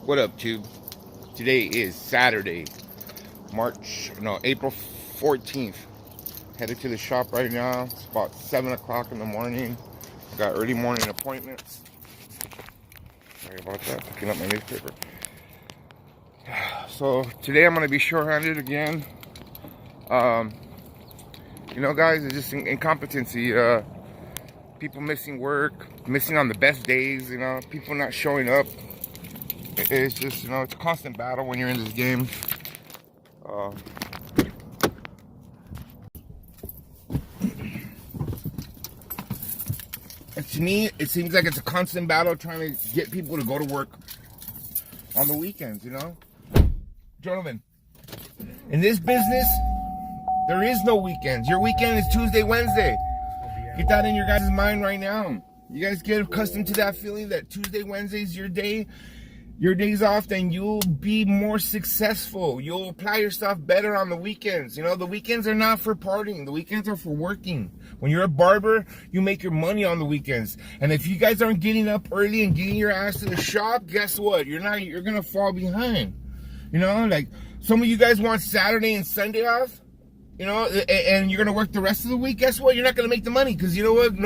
What up, Tube? Today is Saturday, April 14th. Headed to the shop right now. It's about 7 o'clock in the morning. I got early morning appointments. Sorry about that, picking up my newspaper. So today I'm going to be short-handed again. You know, guys, it's just incompetency. People missing work, missing on the best days, you know, people not showing up. It's just, you know, it's a constant battle when you're in this game. And to me, it seems like it's a constant battle trying to get people to go to work on the weekends, you know? Gentlemen, in this business, there is no weekends. Your weekend is Tuesday, Wednesday. Get that in your guys' mind right now. You guys get accustomed to that feeling that Tuesday, Wednesday is your day. Your days off, then you'll be more successful. You'll apply yourself better on the weekends. You know, the weekends are not for partying. The weekends are for working. When you're a barber, you make your money on the weekends. And if you guys aren't getting up early and getting your ass to the shop, guess what? You're gonna fall behind. You know, like some of you guys want Saturday and Sunday off. You know, and you're going to work the rest of the week. Guess what? You're not going to make the money because you know what?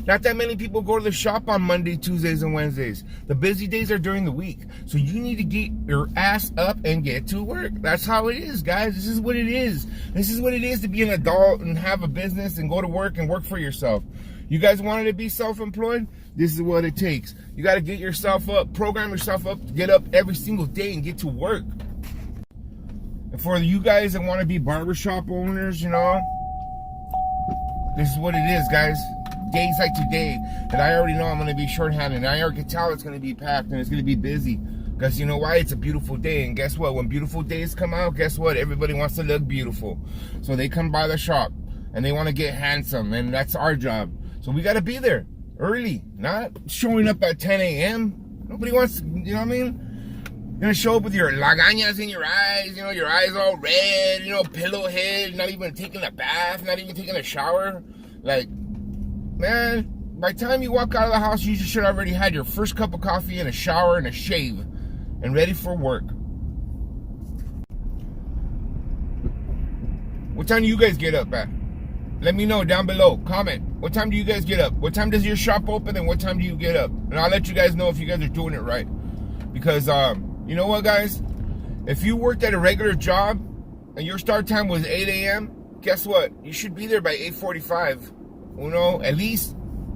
Not that many people go to the shop on Monday, Tuesdays, and Wednesdays. The busy days are during the week. So you need to get your ass up and get to work. That's how it is, guys. This is what it is. This is what it is to be an adult and have a business and go to work and work for yourself. You guys wanted to be self-employed? This is what it takes. You got to get yourself up, program yourself up to get up every single day and get to work. And for you guys that want to be barbershop owners, you know, this is what it is, guys. Days like today that I already know I'm going to be short-handed. And I already can tell it's going to be packed and it's going to be busy. Because you know why? It's a beautiful day. And guess what? When beautiful days come out, guess what? Everybody wants to look beautiful. So they come by the shop and they want to get handsome. And that's our job. So we got to be there early. Not showing up at 10 a.m. Nobody wants to, you know what I mean? You're gonna show up with your lagañas in your eyes, you know, your eyes all red, you know, pillow head, not even taking a bath, not even taking a shower. Like, man, by the time you walk out of the house, you should already had your first cup of coffee and a shower and a shave and ready for work. What time do you guys get up at? Let me know down below. Comment. What time do you guys get up? What time does your shop open and what time do you get up? And I'll let you guys know if you guys are doing it right. Because, you know what, guys? If you worked at a regular job and your start time was 8 a.m., guess what? You should be there by 8:45. You know, at least,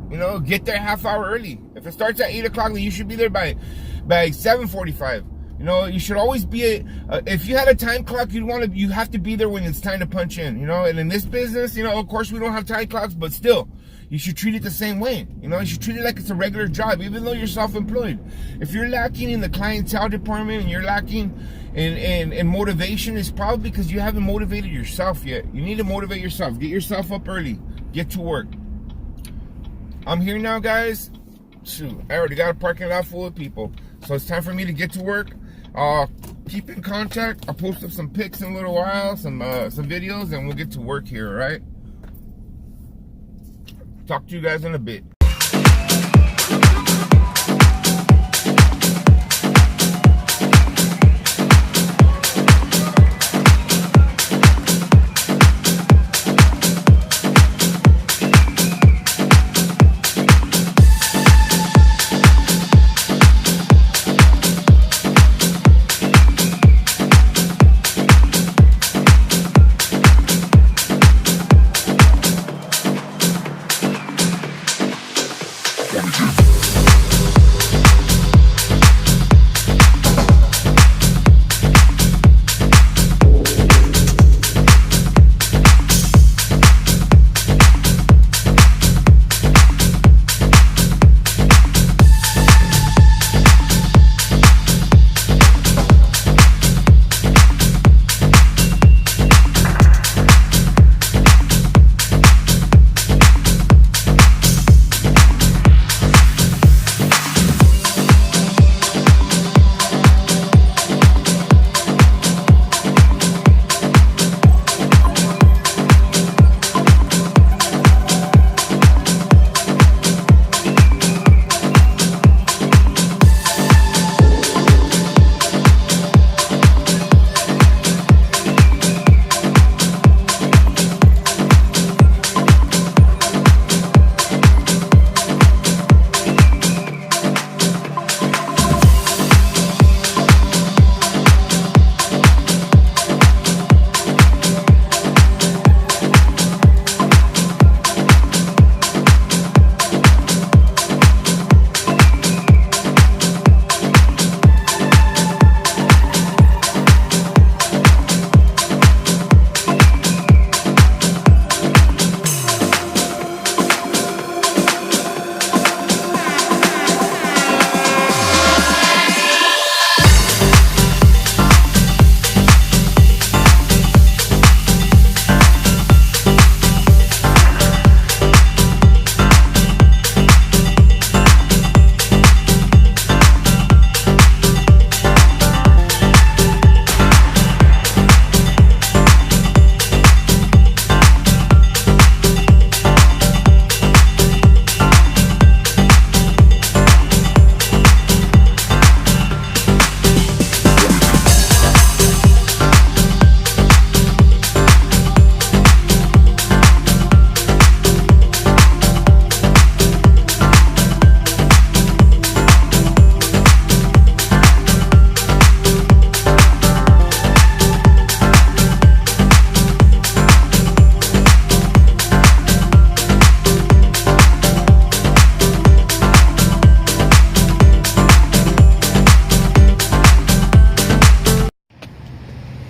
you know, get there half hour early. If it starts at 8 o'clock, then you should be there by 7:45. You know, you should always be if you had a time clock, you have to be there when it's time to punch in. You know, and in this business, you know, of course we don't have time clocks, but still. You should treat it the same way. You know, you should treat it like it's a regular job, even though you're self-employed. If you're lacking in the clientele department and you're lacking in motivation, it's probably because you haven't motivated yourself yet. You need to motivate yourself. Get yourself up early. Get to work. I'm here now, guys. Shoot, I already got a parking lot full of people. So it's time for me to get to work. Keep in contact. I'll post up some pics in a little while, some videos, and we'll get to work here, all right? Talk to you guys in a bit.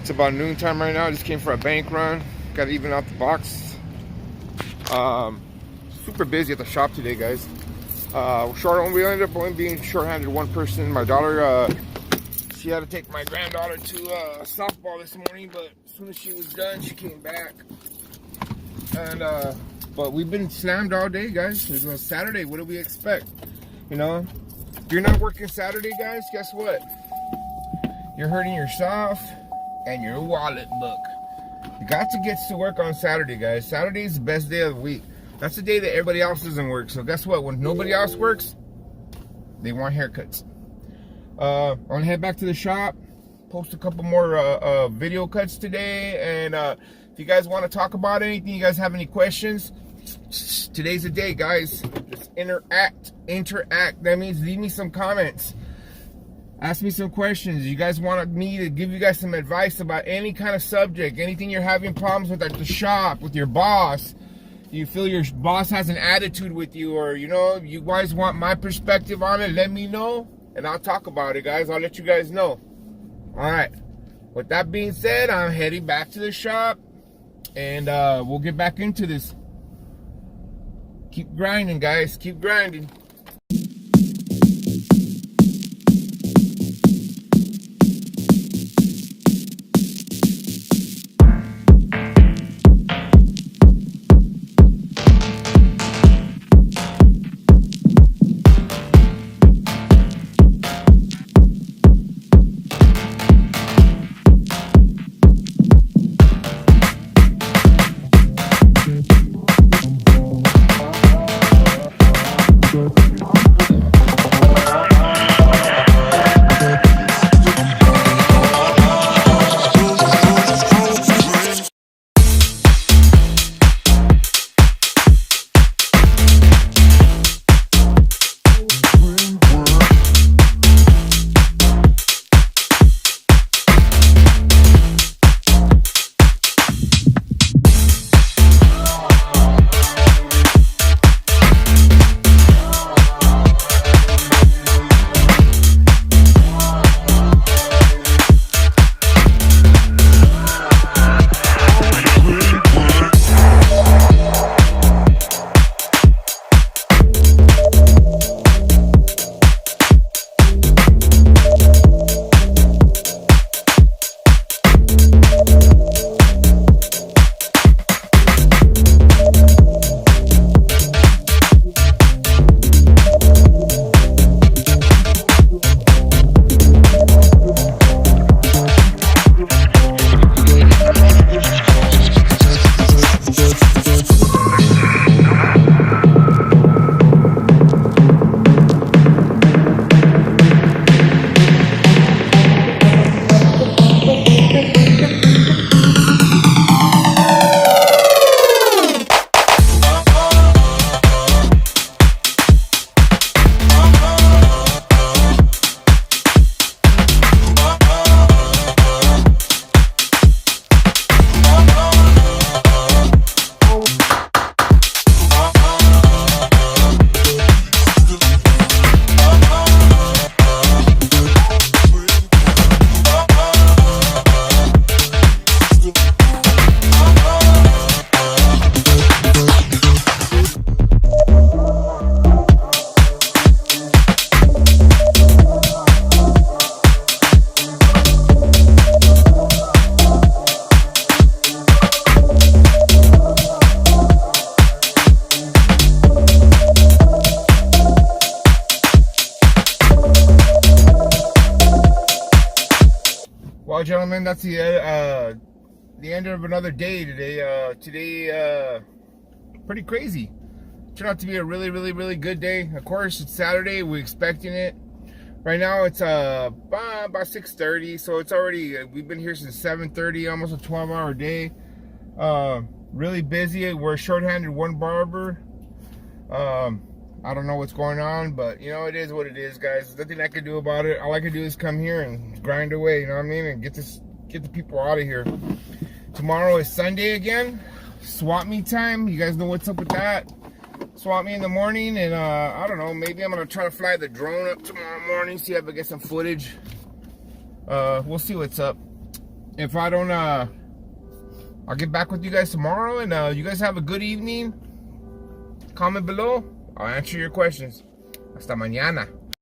It's about noontime right now. I just came for a bank run. Got even out the box. Super busy at the shop today, guys. We ended up only being short-handed one person. My daughter, she had to take my granddaughter to softball this morning, but as soon as she was done, she came back. And but we've been slammed all day, guys. It was Saturday. What do we expect? You know, if you're not working Saturday, guys, guess what? You're hurting yourself and your wallet book. You got to get to work on Saturday, guys. Saturday is the best day of the week. That's the day that everybody else doesn't work. So guess what? When nobody else works, they want haircuts. I'm gonna head back to the shop, post a couple more video cuts today, and if you guys want to talk about anything, you guys have any questions, today's the day, guys. Just interact. That means leave me some comments, ask me some questions. You guys want me to give you guys some advice about any kind of subject, anything you're having problems with at the shop, with your boss. You feel your boss has an attitude with you, or you know, you guys want my perspective on it, let me know and I'll talk about it, guys. I'll let you guys know. All right, with that being said, I'm heading back to the shop, and we'll get back into this. Keep grinding, guys, keep grinding. Well, gentlemen, that's the end of another day today. Pretty crazy. Turned out to be a really good day. Of course, it's Saturday. We're expecting it. Right now, it's about 6:30, so it's already. We've been here since 7:30, almost a 12-hour day. Really busy. We're short-handed one barber. I don't know what's going on, but you know, it is what it is, guys. There's nothing I can do about it. All I can do is come here and grind away, you know what I mean, and get the people out of here. Tomorrow is Sunday again, swap meet time. You guys know what's up with that. Swap me in the morning, and I don't know, maybe I'm gonna try to fly the drone up tomorrow morning, see if I get some footage. We'll see what's up. if I don't, I'll get back with you guys tomorrow, and you guys have a good evening. Comment below. I'll answer your questions. Hasta mañana.